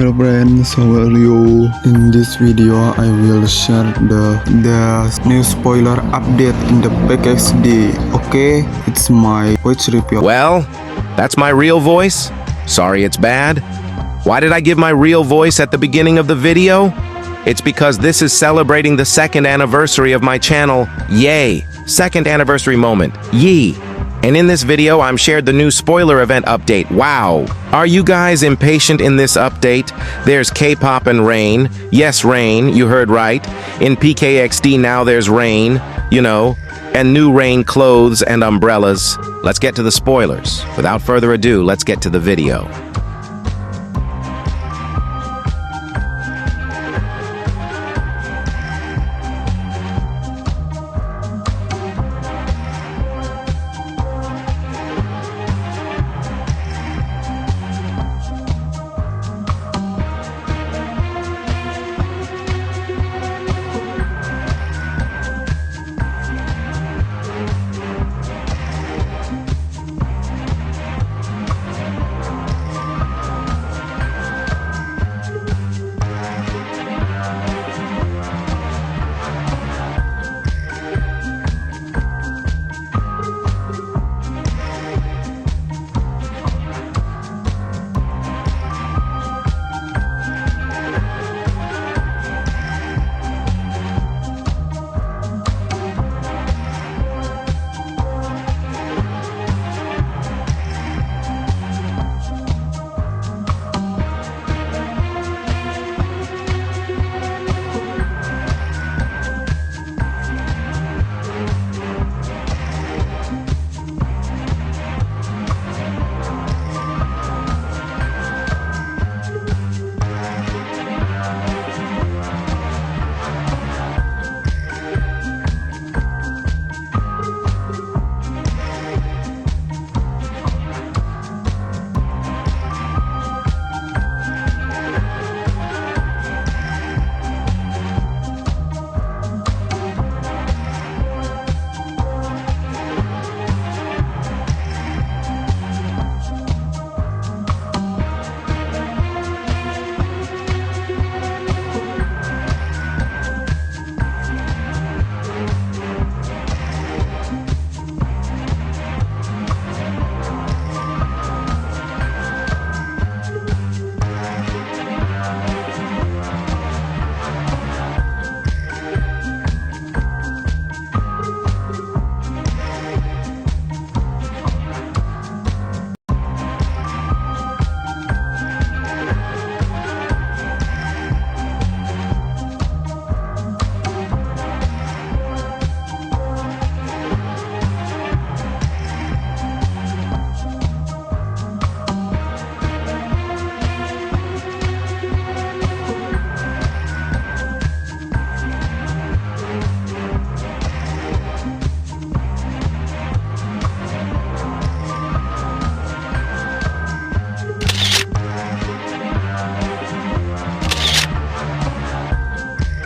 Hello friends, how are you? In this video, I will share the new spoiler update in the PKXD. Okay, it's my voice review. Well, that's my real voice? Sorry it's bad. Why did I give my real voice at the beginning of the video? It's because this is celebrating the 2nd anniversary of my channel, Yay! 2nd anniversary moment, Yee! And in this video, I'm shared the new spoiler event update, wow! Are you guys impatient in this update? There's K-pop and rain. Yes, rain, you heard right. In PKXD now there's rain, you know, and new rain clothes and umbrellas. Let's get to the spoilers. Without further ado, let's get to the video.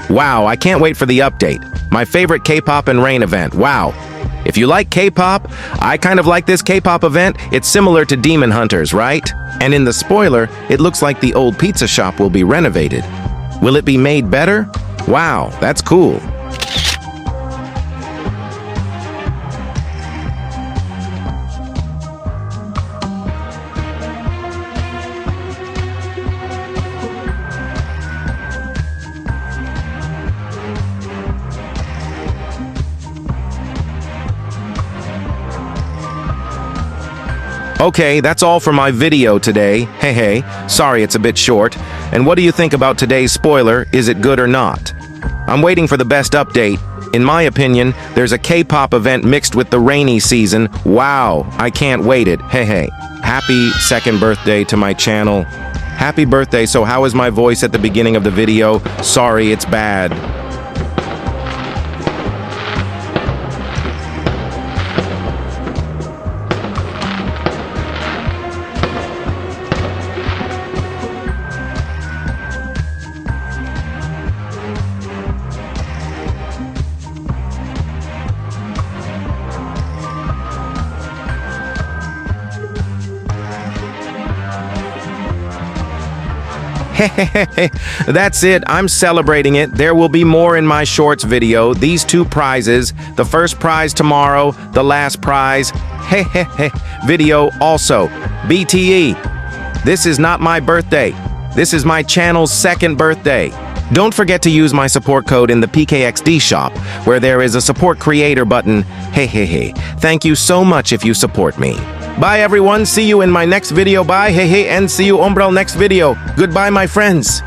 Wow, I can't wait for the update. My favorite K-pop and rain event, wow. If you like K-pop, I kind of like this K-pop event. It's similar to Demon Hunters, right? And in the spoiler, it looks like the old pizza shop will be renovated. Will it be made better? Wow, that's cool. Okay, that's all for my video today. Hey, sorry it's a bit short. And what do you think about today's spoiler? Is it good or not? I'm waiting for the best update. In my opinion, there's a K-pop event mixed with the rainy season. Wow, I can't wait it. Hey. Happy 2nd birthday to my channel. Happy birthday, so how is my voice at the beginning of the video? Sorry, it's bad. That's it. I'm celebrating it. There will be more in my shorts video. These 2 prizes. The first prize tomorrow. The last prize. Hehehe. Video also. BTE. This is not my birthday. This is my channel's 2nd birthday. Don't forget to use my support code in the PKXD shop, where there is a support creator button. Hehehe. Thank you so much if you support me. Bye everyone. See you in my next video. Bye. Hehe. And see you umbrel next video. Goodbye my friends.